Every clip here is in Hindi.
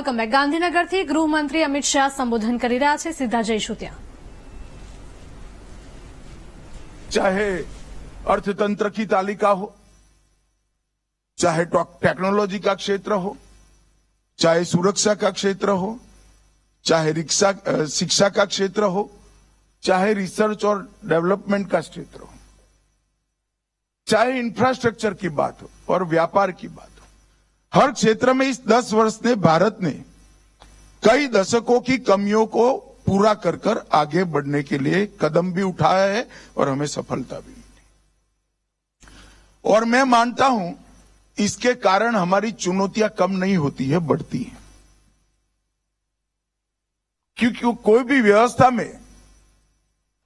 Welcome back. ગાંધીનગરથી ગૃહમંત્રી અમિત શાહ સંબોધન કરી રહ્યા છે, સીધા જઈશું ત્યાં। चाहे अर्थतंत्र की तालिका हो, चाहे टेक्नोलॉजी का क्षेत्र हो, चाहे सुरक्षा का क्षेत्र हो, चाहे शिक्षा का क्षेत्र हो, चाहे रिसर्च और डेवलपमेंट का क्षेत्र हो, चाहे इंफ्रास्ट्रक्चर की बात हो और व्यापार की बात हो, हर क्षेत्र में इस 10 वर्ष ने भारत ने कई दशकों की कमियों को पूरा कर कर आगे बढ़ने के लिए कदम भी उठाया है और हमें सफलता भी मिली। और मैं मानता हूं इसके कारण हमारी चुनौतियां कम नहीं होती है, बढ़ती हैं। क्योंकि कोई भी व्यवस्था में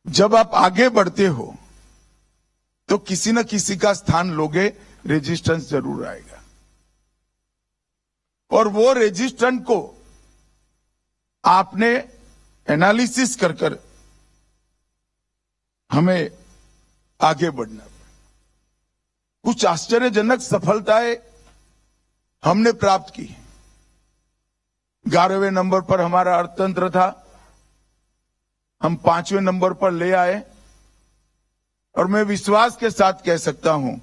जब आप आगे बढ़ते हो तो किसी न किसी का स्थान लोगे, रेजिस्टेंस जरूर आएगा। और वो रेजिस्टेंस को आपने एनालिसिस कर कर हमें आगे बढ़ना पड़ा। कुछ आश्चर्यजनक सफलताएं हमने प्राप्त की। 11वें नंबर पर हमारा अर्थतंत्र था, हम 5वें नंबर पर ले आए। और मैं विश्वास के साथ कह सकता हूं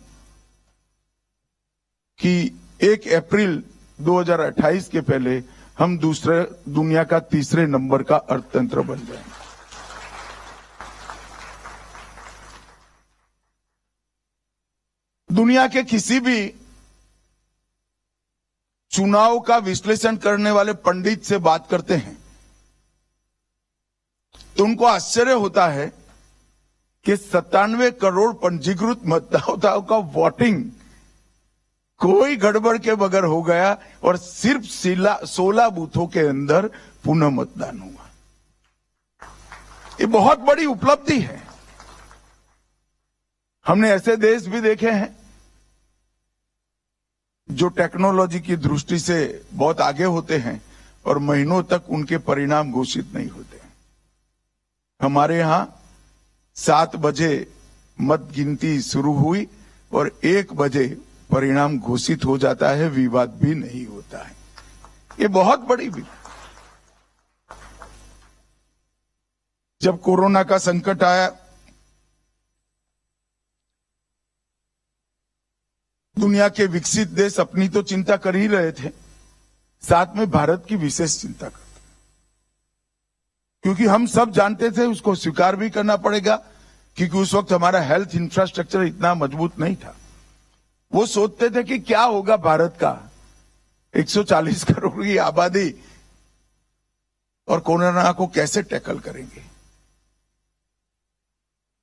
कि 1 अप्रैल 2028 के पहले हम दुनिया का 3रे नंबर का अर्थतंत्र बन जाएंगे। दुनिया के किसी भी चुनाव का विश्लेषण करने वाले पंडित से बात करते हैं तो उनको आश्चर्य होता है कि 97 करोड़ पंजीकृत मतदाताओं का वोटिंग कोई गड़बड़ के बगैर हो गया और सिर्फ 16 बूथों के अंदर पुनः मतदान हुआ। ये बहुत बड़ी उपलब्धि है। हमने ऐसे देश भी देखे हैं जो टेक्नोलॉजी की दृष्टि से बहुत आगे होते हैं और महीनों तक उनके परिणाम घोषित नहीं होते। हमारे यहां 7 बजे मत गिनती शुरू हुई और 1 बजे परिणाम घोषित हो जाता है, विवाद भी नहीं होता है। ये बहुत बड़ी बात। जब कोरोना का संकट आया, दुनिया के विकसित देश अपनी तो चिंता कर ही रहे थे, साथ में भारत की विशेष चिंता करते, क्योंकि हम सब जानते थे, उसको स्वीकार भी करना पड़ेगा, क्योंकि उस वक्त हमारा हेल्थ इंफ्रास्ट्रक्चर इतना मजबूत नहीं था। वो सोचते थे कि क्या होगा भारत का 140 करोड़ की आबादी और कोरोना को कैसे टैकल करेंगे।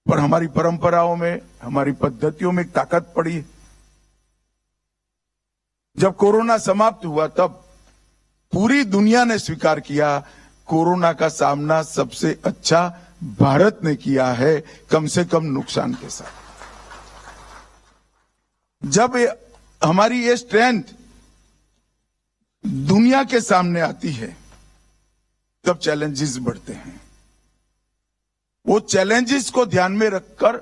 पर हमारी परंपराओं में, हमारी पद्धतियों में एक ताकत पड़ी। जब कोरोना समाप्त हुआ तब पूरी दुनिया ने स्वीकार किया कोरोना का सामना सबसे अच्छा भारत ने किया है, कम से कम नुकसान के साथ। जब हमारी ये स्ट्रेंथ दुनिया के सामने आती है तब चैलेंजेस बढ़ते हैं। वो चैलेंजेस को ध्यान में रखकर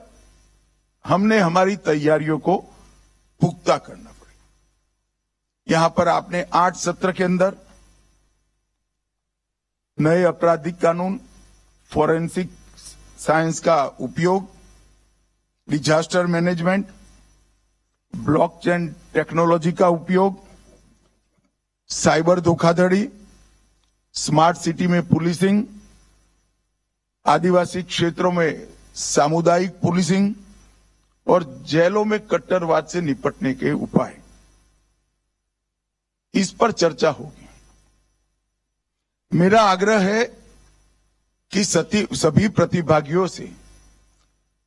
हमने हमारी तैयारियों को पुख्ता करना पड़ेगा। यहां पर आपने 8 सत्र के अंदर नए आपराधिक कानून, फॉरेंसिक साइंस का उपयोग, डिजास्टर मैनेजमेंट, ब्लॉकचेन टेक्नोलॉजी का उपयोग, साइबर धोखाधड़ी, स्मार्ट सिटी में पुलिसिंग, आदिवासी क्षेत्रों में सामुदायिक पुलिसिंग और जेलों में कट्टरवाद से निपटने के उपाय, इस पर चर्चा होगी। मेरा आग्रह है कि सभी प्रतिभागियों से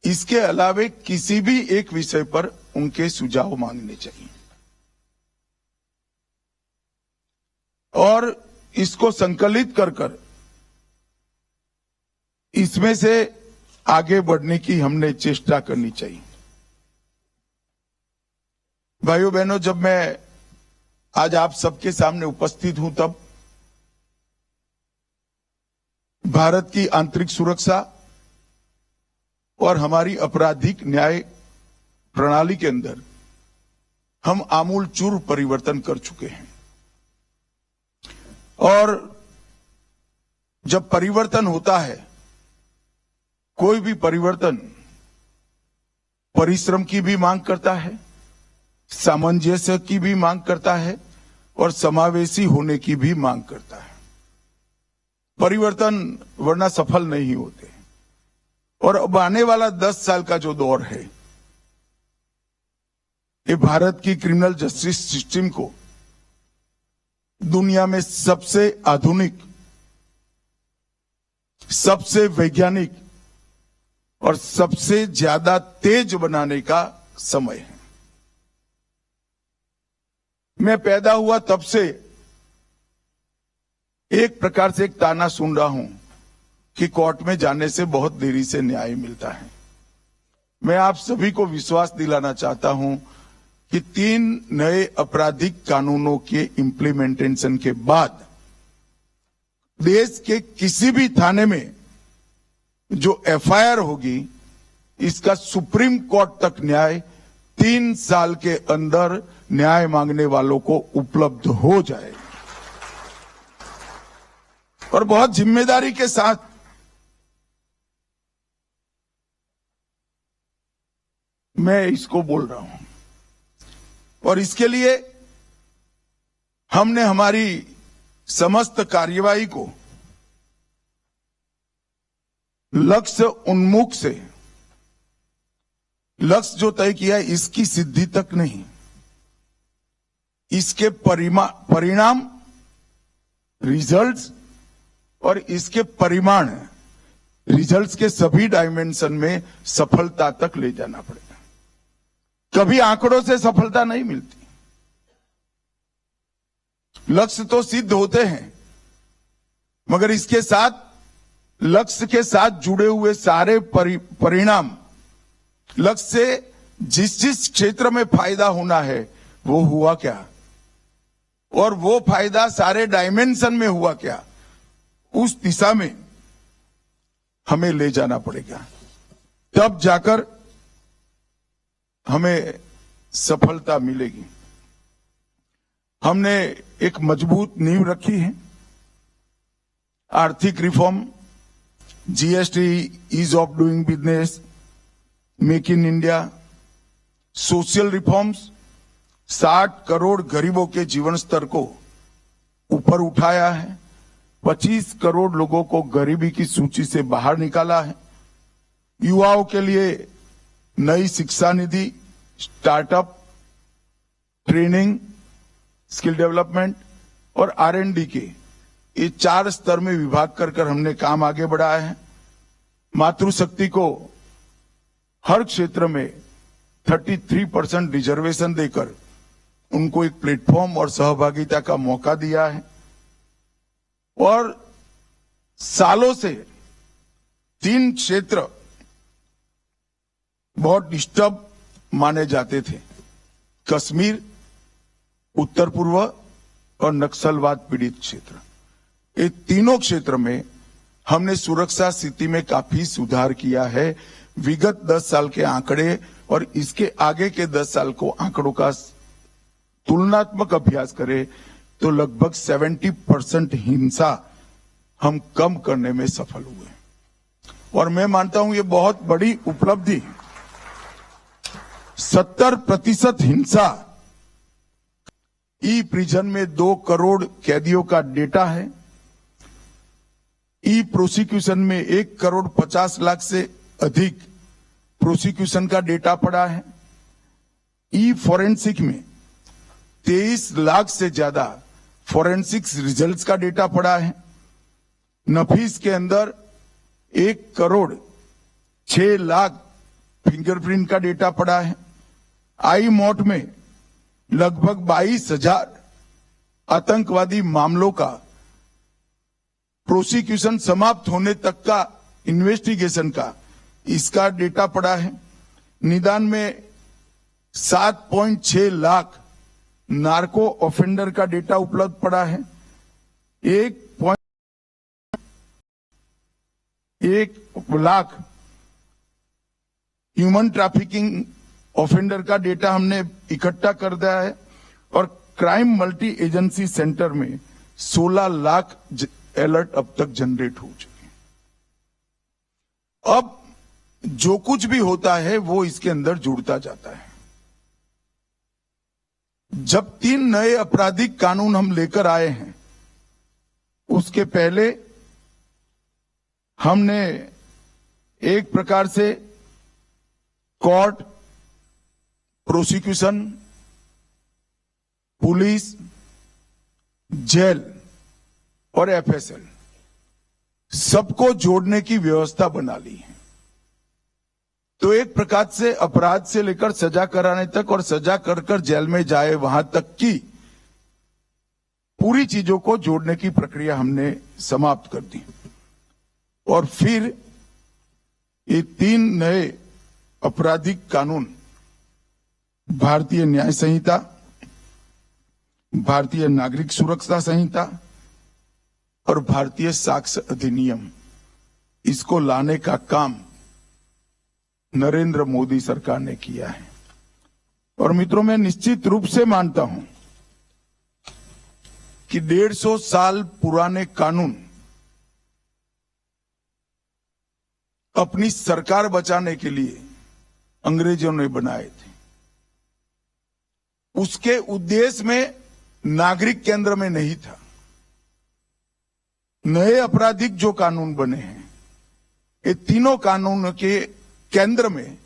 इसके अलावे किसी भी एक विषय पर उनके सुझाव मांगने चाहिए और इसको संकलित कर कर इसमें से आगे बढ़ने की हमने चेष्टा करनी चाहिए। भाइयों बहनों, जब मैं आज आप सबके सामने उपस्थित हूं तब भारत की आंतरिक सुरक्षा और हमारी आपराधिक न्याय प्रणाली के अंदर हम आमूल चूर परिवर्तन कर चुके हैं। और जब परिवर्तन होता है, कोई भी परिवर्तन परिश्रम की भी मांग करता है, सामंजस्य की भी मांग करता है और समावेशी होने की भी मांग करता है। परिवर्तन वरना सफल नहीं होते। और अब आने वाला 10 साल का जो दौर है, ये भारत की क्रिमिनल जस्टिस सिस्टम को दुनिया में सबसे आधुनिक, सबसे वैज्ञानिक और सबसे ज्यादा तेज बनाने का समय है। मैं पैदा हुआ तब से एक प्रकार से एक ताना सुन रहा हूं कि कोर्ट में जाने से बहुत देरी से न्याय मिलता है। मैं आप सभी को विश्वास दिलाना चाहता हूं कि 3 नए आपराधिक कानूनों के इम्प्लीमेंटेशन के बाद देश के किसी भी थाने में जो एफआईआर होगी, इसका सुप्रीम कोर्ट तक न्याय 3 साल के अंदर न्याय मांगने वालों को उपलब्ध हो जाए। और बहुत जिम्मेदारी के साथ मैं इसको बोल रहा हूं। और इसके लिए हमने हमारी समस्त कार्यवाही को लक्ष्य उन्मुख से, लक्ष्य जो तय किया है इसकी सिद्धि तक नहीं, इसके परिणाम, रिजल्ट्स और इसके परिमाण, रिजल्ट्स के सभी डायमेंशन में सफलता तक ले जाना पड़ेगा। कभी आंकड़ों से सफलता नहीं मिलती। लक्ष्य तो सिद्ध होते हैं, मगर इसके साथ, लक्ष्य के साथ जुड़े हुए सारे परिणाम, लक्ष्य से जिस क्षेत्र में फायदा होना है वो हुआ क्या, और वो फायदा सारे डायमेंशन में हुआ क्या, उस दिशा में हमें ले जाना पड़ेगा। तब जाकर हमें सफलता मिलेगी। हमने एक मजबूत नींव रखी है। आर्थिक reform, GST, ease of doing business, make in India, social reforms 60 crore गरीबों के जीवन स्तर को ऊपर उठाया है। 25 करोड़ लोगों को गरीबी की सूची से बाहर निकाला है। युवाओं के लिए नई शिक्षा निधि, स्टार्टअप, ट्रेनिंग, स्किल डेवलपमेंट और R&D के ये 4 स्तर में विभाग कर हमने काम आगे बढ़ाया है। मातृशक्ति को हर क्षेत्र में 33% रिजर्वेशन देकर उनको एक प्लेटफॉर्म और सहभागिता का मौका दिया है। और सालों से 3 क्षेत्र बहुत डिस्टर्ब माने जाते थे, कश्मीर, उत्तर पूर्व और नक्सलवाद पीड़ित क्षेत्र। ये तीनों क्षेत्र में हमने सुरक्षा स्थिति में काफी सुधार किया है। विगत 10 साल के आंकड़े और इसके आगे के 10 साल को आंकड़ों का तुलनात्मक अभ्यास करें तो लगभग 70% हिंसा हम कम करने में सफल हुए। और मैं मानता हूं ये बहुत बड़ी उपलब्धि है। 70% हिंसा, ई प्रिजन में 2 करोड़ कैदियों का डेटा है। ई प्रोसिक्यूशन में 1 करोड़ 50 लाख से अधिक प्रोसिक्यूशन का डेटा पड़ा है। ई फॉरेंसिक में 23 लाख से ज्यादा फॉरेंसिक्स रिजल्ट्स का डेटा पड़ा है। नफीस के अंदर 1 करोड़ 6 लाख फिंगरप्रिंट का डेटा पड़ा है। आई मॉट में लगभग 22,000 आतंकवादी मामलों का प्रोसिक्यूशन समाप्त होने तक का इन्वेस्टिगेशन का इसका डेटा पड़ा है। निदान में 7.6 लाख नार्को ऑफेंडर का डेटा उपलब्ध पड़ा है। 1 लाख ह्यूमन ट्रैफिकिंग ऑफेंडर का डेटा हमने इकट्ठा कर दिया है। और क्राइम मल्टी एजेंसी सेंटर में 16 लाख अलर्ट अब तक जनरेट हो चुके हैं। अब जो कुछ भी होता है वो इसके अंदर जुड़ता जाता है। जब 3 नए आपराधिक कानून हम लेकर आए हैं, उसके पहले हमने एक प्रकार से कोर्ट, प्रोसिक्यूशन, पुलिस, जेल और एफएसएल सबको जोड़ने की व्यवस्था बना ली है। तो एक प्रकार से अपराध से लेकर सजा कराने तक और सजा कर जेल में जाए वहां तक की पूरी चीजों को जोड़ने की प्रक्रिया हमने समाप्त कर दी। और फिर ये 3 नए आपराधिक कानून, भारतीय न्याय संहिता, भारतीय नागरिक सुरक्षा संहिता और भारतीय साक्ष्य अधिनियम, इसको लाने का काम नरेंद्र मोदी सरकार ने किया है। और मित्रों, मैं निश्चित रूप से मानता हूं कि 150 साल पुराने कानून अपनी सरकार बचाने के लिए अंग्रेजों ने बनाए थे। उसके उद्देश्य में नागरिक केंद्र में नहीं था। नए आपराधिक जो कानून बने हैं, ये तीनों कानून के केंद्र में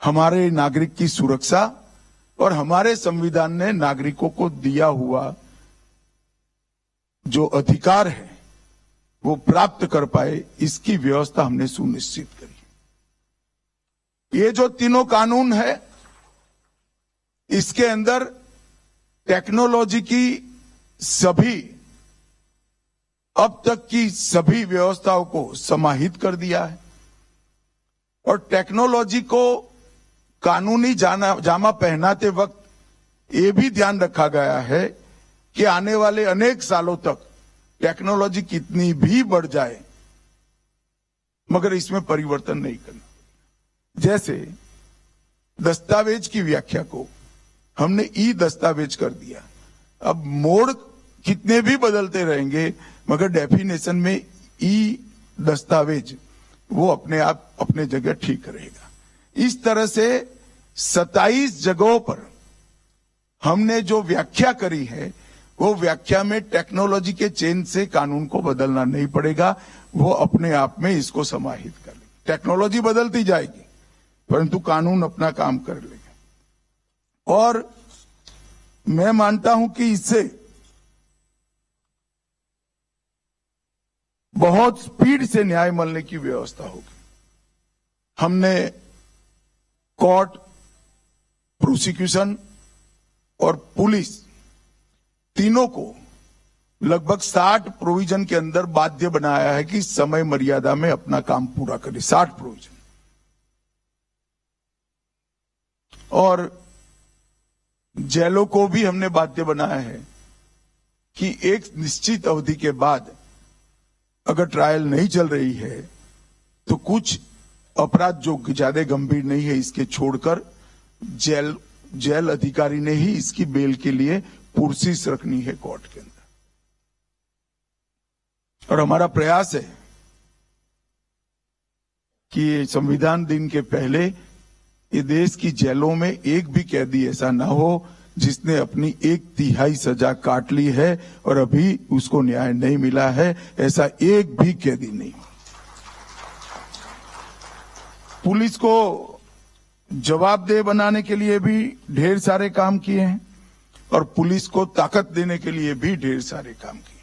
हमारे नागरिक की सुरक्षा और हमारे संविधान ने नागरिकों को दिया हुआ जो अधिकार है वो प्राप्त कर पाए, इसकी व्यवस्था हमने सुनिश्चित करी। ये जो तीनों कानून है, इसके अंदर टेक्नोलॉजी की सभी, अब तक की सभी व्यवस्थाओं को समाहित कर दिया है। और टेक्नोलॉजी को कानूनी जामा पहनाते वक्त ये भी ध्यान रखा गया है कि आने वाले अनेक सालों तक टेक्नोलॉजी कितनी भी बढ़ जाए, मगर इसमें परिवर्तन नहीं करना। जैसे दस्तावेज की व्याख्या को हमने ई दस्तावेज कर दिया। अब मोड कितने भी बदलते रहेंगे, मगर डेफिनेशन में ई दस्तावेज वो अपने आप अपने जगह ठीक रहेगा। इस तरह से 27 जगहों पर हमने जो व्याख्या करी है, वो व्याख्या में टेक्नोलॉजी के चेंज से कानून को बदलना नहीं पड़ेगा, वो अपने आप में इसको समाहित कर लेगा। टेक्नोलॉजी बदलती जाएगी परंतु कानून अपना काम कर लेगा। और मैं मानता हूं कि इससे बहुत स्पीड से न्याय मिलने की व्यवस्था होगी। हमने कोर्ट, प्रोसिक्यूशन और पुलिस तीनों को लगभग 60 प्रोविजन के अंदर बाध्य बनाया है कि समय मर्यादा में अपना काम पूरा करे। 60 प्रोविजन। और जेलों को भी हमने बाध्य बनाया है कि एक निश्चित अवधि के बाद अगर ट्रायल नहीं चल रही है तो कुछ अपराध जो ज्यादा गंभीर नहीं है, इसके छोड़कर जेल अधिकारी ने ही इसकी बेल के लिए पुरसिस रखनी है कोर्ट के अंदर। और हमारा प्रयास है कि संविधान दिन के पहले ये देश की जेलों में एक भी कैदी ऐसा ना हो जिसने अपनी 1/3 सजा काट ली है और अभी उसको न्याय नहीं मिला है। ऐसा एक भी कैदी नहीं। पुलिस को जवाबदेह बनाने के लिए भी ढेर सारे काम किए हैं और पुलिस को ताकत देने के लिए भी ढेर सारे काम किए।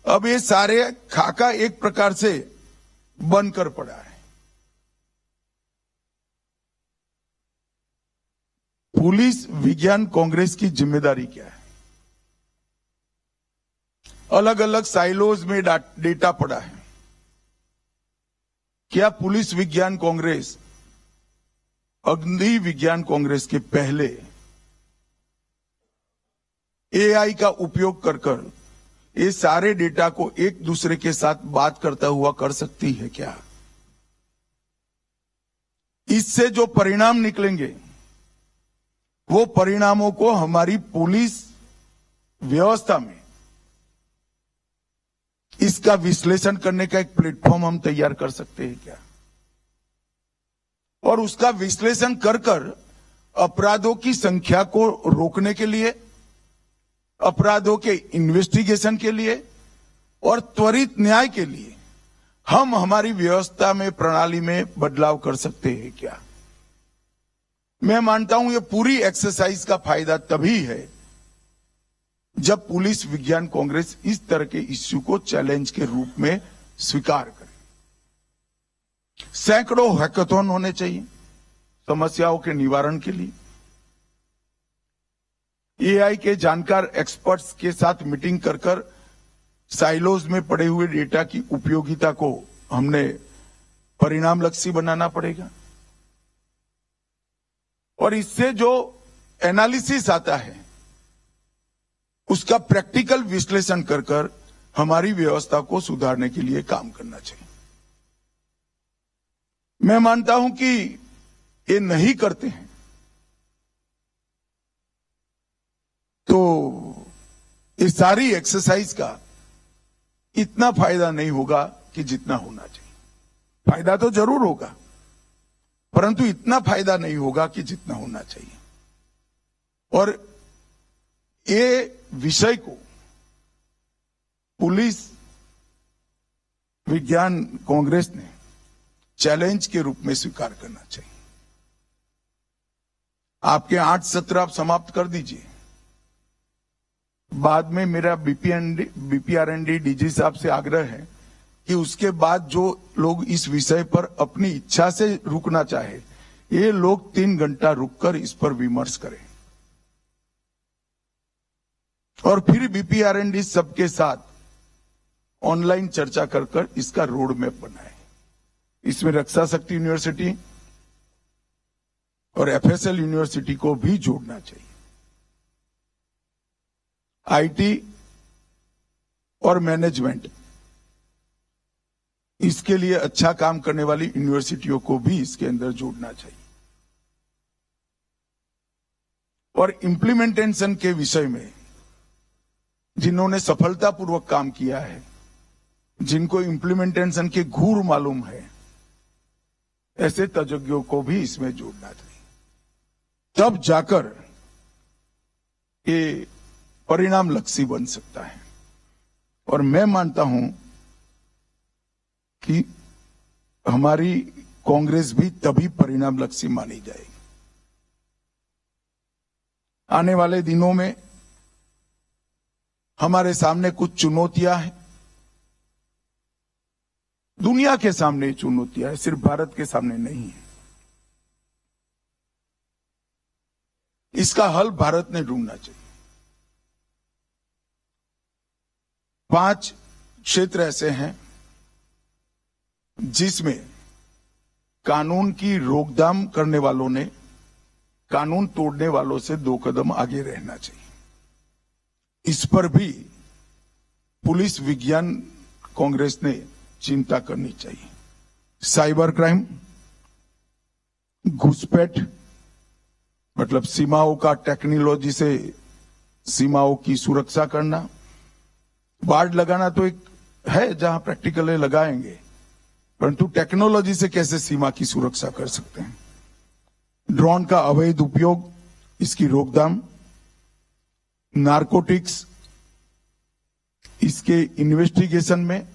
अब ये सारे खाका एक प्रकार से बनकर पड़ा है। पुलिस विज्ञान कांग्रेस की जिम्मेदारी क्या है? अलग अलग साइलोज में डेटा पड़ा है। क्या पुलिस विज्ञान कांग्रेस अग्नि विज्ञान कांग्रेस के पहले एआई का उपयोग कर ये सारे डेटा को एक दूसरे के साथ बात करता हुआ कर सकती है क्या? इससे जो परिणाम निकलेंगे वो परिणामों को हमारी पुलिस व्यवस्था में इसका विश्लेषण करने का एक प्लेटफॉर्म हम तैयार कर सकते हैं क्या? और उसका विश्लेषण कर कर अपराधों की संख्या को रोकने के लिए, अपराधों के इन्वेस्टिगेशन के लिए और त्वरित न्याय के लिए हम हमारी व्यवस्था में, प्रणाली में बदलाव कर सकते हैं क्या? मैं मानता हूं ये पूरी एक्सरसाइज का फायदा तभी है जब पुलिस विज्ञान कांग्रेस इस तरह के इश्यू को चैलेंज के रूप में स्वीकार करे। सैकड़ों हैकाथॉन होने चाहिए समस्याओं के निवारण के लिए। एआई के जानकार एक्सपर्ट्स के साथ मीटिंग कर कर साइलोज में पड़े हुए डेटा की उपयोगिता को हमने परिणाम लक्षी बनाना पड़ेगा। और इससे जो एनालिसिस आता है उसका प्रैक्टिकल विश्लेषण कर कर हमारी व्यवस्था को सुधारने के लिए काम करना चाहिए। मैं मानता हूं कि ये नहीं करते हैं तो इस सारी एक्सरसाइज का इतना फायदा नहीं होगा कि जितना होना चाहिए। फायदा तो जरूर होगा परंतु इतना फायदा नहीं होगा कि जितना होना चाहिए। और ये विषय को पुलिस विज्ञान कांग्रेस ने चैलेंज के रूप में स्वीकार करना चाहिए। आपके 8 सत्र आप समाप्त कर दीजिए। बाद में मेरा बीपीआरएनडी डीजी साहब से आग्रह है कि उसके बाद जो लोग इस विषय पर अपनी इच्छा से रुकना चाहे, ये लोग 3 घंटा रुककर इस पर विमर्श करें और फिर बीपीआरएनडी सबके साथ ऑनलाइन चर्चा कर कर इसका रोड मैप बनाए। इसमें रक्षा शक्ति यूनिवर्सिटी और एफएसएल यूनिवर्सिटी को भी जोड़ना चाहिए। आईटी और मैनेजमेंट, इसके लिए अच्छा काम करने वाली यूनिवर्सिटियों को भी इसके अंदर जोड़ना चाहिए। और इंप्लीमेंटेशन के विषय में जिन्होंने सफलतापूर्वक काम किया है, जिनको इंप्लीमेंटेशन के घूर मालूम है, ऐसे तज्ञों को भी इसमें जोड़ना चाहिए। तब जाकर ये परिणाम लक्षी बन सकता है। और मैं मानता हूं कि हमारी कांग्रेस भी तभी परिणाम लक्षी मानी जाएगी। आने वाले दिनों में हमारे सामने कुछ चुनौतियां हैं। दुनिया के सामने चुनौतियां है, सिर्फ भारत के सामने नहीं है। इसका हल भारत ने ढूंढना चाहिए। 5 क्षेत्र ऐसे हैं जिसमें कानून की रोकथाम करने वालों ने कानून तोड़ने वालों से 2 कदम आगे रहना चाहिए। इस पर भी पुलिस विज्ञान कांग्रेस ने चिंता करनी चाहिए। साइबर क्राइम, घुसपैठ मतलब सीमाओं का टेक्नोलॉजी से सीमाओं की सुरक्षा करना। बाड़ लगाना तो एक है जहां प्रैक्टिकल लगाएंगे, परंतु टेक्नोलॉजी से कैसे सीमा की सुरक्षा कर सकते हैं। ड्रोन का अवैध उपयोग, इसकी रोकथाम, नारकोटिक्स, इसके इन्वेस्टिगेशन में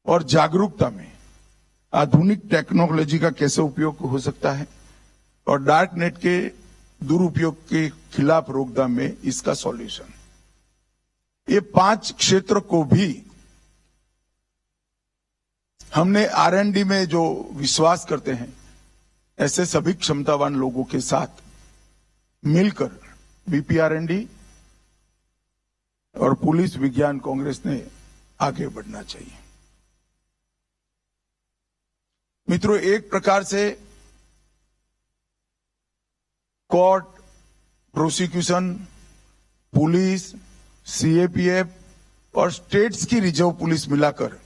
और जागरूकता में आधुनिक टेक्नोलॉजी का कैसे उपयोग हो सकता है, और डार्क नेट के दुरुपयोग के खिलाफ रोकथाम में इसका सॉल्यूशन। ये 5 क्षेत्र को भी हमने आरएनडी में जो विश्वास करते हैं, ऐसे सभी क्षमतावान लोगों के साथ मिलकर बीपीआरएनडी और पुलिस विज्ञान कांग्रेस ने आगे बढ़ना चाहिए। मित्रों, एक प्रकार से कोर्ट, प्रोसिक्यूशन, पुलिस, सीएपीएफ और स्टेट्स की रिजर्व पुलिस मिलाकर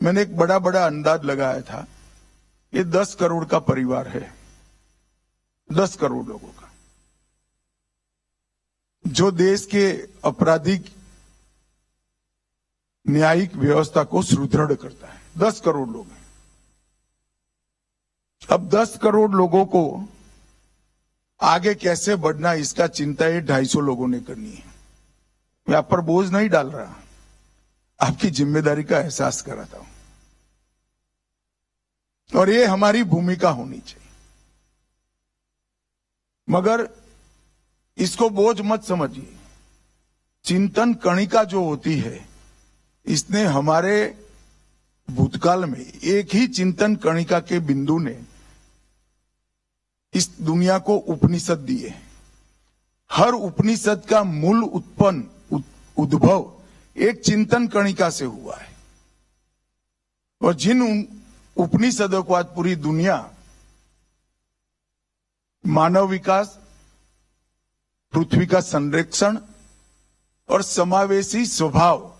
मैंने एक बड़ा अंदाज लगाया था। ये 10 करोड़ का परिवार है, 10 करोड़ लोगों का, जो देश के आपराधिक न्यायिक व्यवस्था को सुदृढ़ करता है। 10 करोड़ लोग हैं। अब 10 करोड़ लोगों को आगे कैसे बढ़ना, इसका चिंता ये 250 लोगों ने करनी है। मैं आप पर बोझ नहीं डाल रहा, आपकी जिम्मेदारी का एहसास कराता हूं, और ये हमारी भूमिका होनी चाहिए। मगर इसको बोझ मत समझिए। चिंतन कणिका जो होती है, इसने हमारे भूतकाल में एक ही चिंतन कणिका के बिंदु ने इस दुनिया को उपनिषद दिए। हर उपनिषद का मूल उद्भव एक चिंतन कणिका से हुआ है, और जिन उपनिषदों को आज पूरी दुनिया मानव विकास, पृथ्वी का संरक्षण और समावेशी स्वभाव,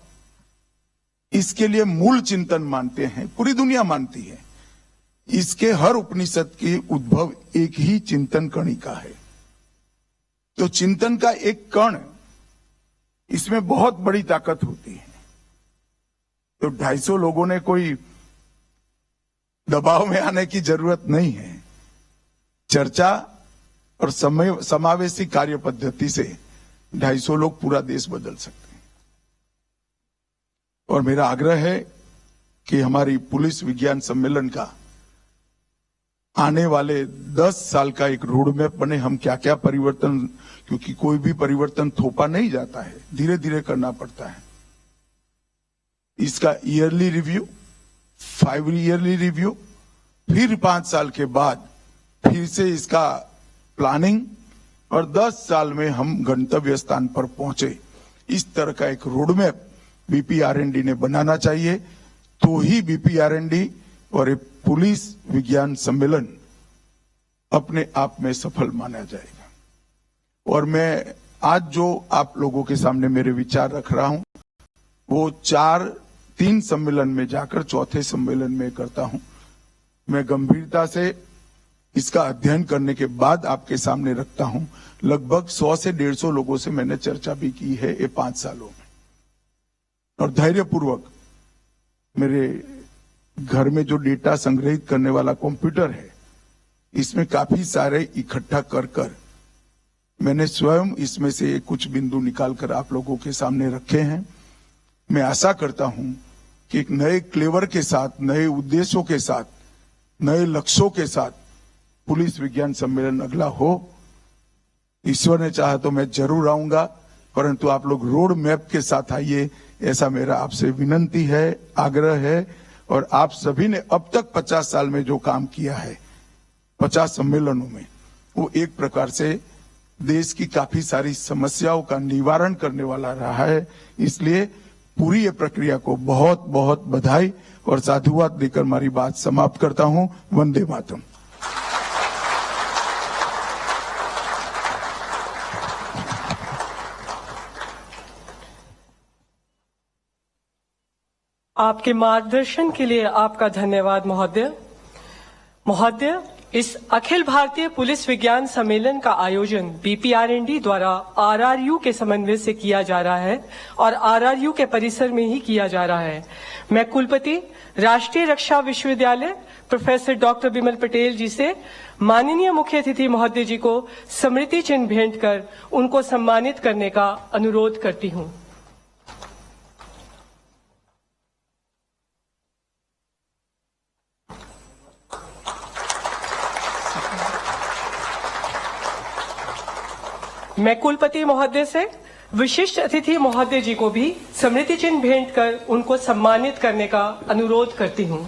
इसके लिए मूल चिंतन मानते हैं, पूरी दुनिया मानती है, इसके हर उपनिषद की उद्भव एक ही चिंतन कणिका है। तो चिंतन का एक कण, इसमें बहुत बड़ी ताकत होती है। तो 250 लोगों ने कोई दबाव में आने की जरूरत नहीं है। चर्चा और समावेशी कार्य पद्धति से 250 लोग पूरा देश बदल सकते हैं। और मेरा आग्रह है कि हमारी पुलिस विज्ञान सम्मेलन का आने वाले 10 साल का एक रोड मैप बने। हम क्या क्या परिवर्तन, क्योंकि कोई भी परिवर्तन थोपा नहीं जाता है, धीरे धीरे करना पड़ता है। इसका ईयरली रिव्यू, 5 ईयरली रिव्यू, फिर 5 साल के बाद फिर से इसका प्लानिंग, और 10 साल में हम गंतव्य स्थान पर पहुंचे। इस तरह का एक रोड मैप बीपीआरएनडी ने बनाना चाहिए, तो ही बीपीआरएनडी और एक पुलिस विज्ञान सम्मेलन अपने आप में सफल माना जाएगा। और मैं आज जो आप लोगों के सामने मेरे विचार रख रहा हूं, वो 3 सम्मेलन में जाकर 4थे सम्मेलन में करता हूं। मैं गंभीरता से इसका अध्ययन करने के बाद आपके सामने रखता हूं। लगभग 100 से 150 लोगों से मैंने चर्चा भी की है ये 5 सालों में, और धैर्यपूर्वक मेरे घर में जो डेटा संग्रहित करने वाला कंप्यूटर है, इसमें काफी सारे इकट्ठा कर मैंने स्वयं इसमें से कुछ बिंदु निकालकर आप लोगों के सामने रखे हैं। मैं आशा करता हूं कि एक नए क्लेवर के साथ, नए उद्देश्यों के साथ, नए लक्ष्यों के साथ पुलिस विज्ञान सम्मेलन अगला हो। ईश्वर ने चाहा तो मैं जरूर आऊंगा, परंतु आप लोग रोड मैप के साथ आइए, ऐसा मेरा आपसे विनंती है, आग्रह है। और आप सभी ने अब तक 50 साल में जो काम किया है, 50 सम्मेलनों में, वो एक प्रकार से देश की काफी सारी समस्याओं का निवारण करने वाला रहा है। इसलिए पूरी ये प्रक्रिया को बहुत बहुत बधाई और साधुवाद देकर हमारी बात समाप्त करता हूं। वंदे मातरम। आपके मार्गदर्शन के लिए आपका धन्यवाद महोदय। महोदय, इस अखिल भारतीय पुलिस विज्ञान सम्मेलन का आयोजन बीपीआरएनडी द्वारा आरआरयू के समन्वय से किया जा रहा है और आरआरयू के परिसर में ही किया जा रहा है। मैं कुलपति राष्ट्रीय रक्षा विश्वविद्यालय प्रोफेसर डॉक्टर बिमल पटेल जी से माननीय मुख्य अतिथि महोदय जी को स्मृति चिन्ह भेंट कर उनको सम्मानित करने का अनुरोध करती हूँ। मैं कुलपति महोदय से विशिष्ट अतिथि महोदय जी को भी स्मृति चिन्ह भेंट कर उनको सम्मानित करने का अनुरोध करती हूँ।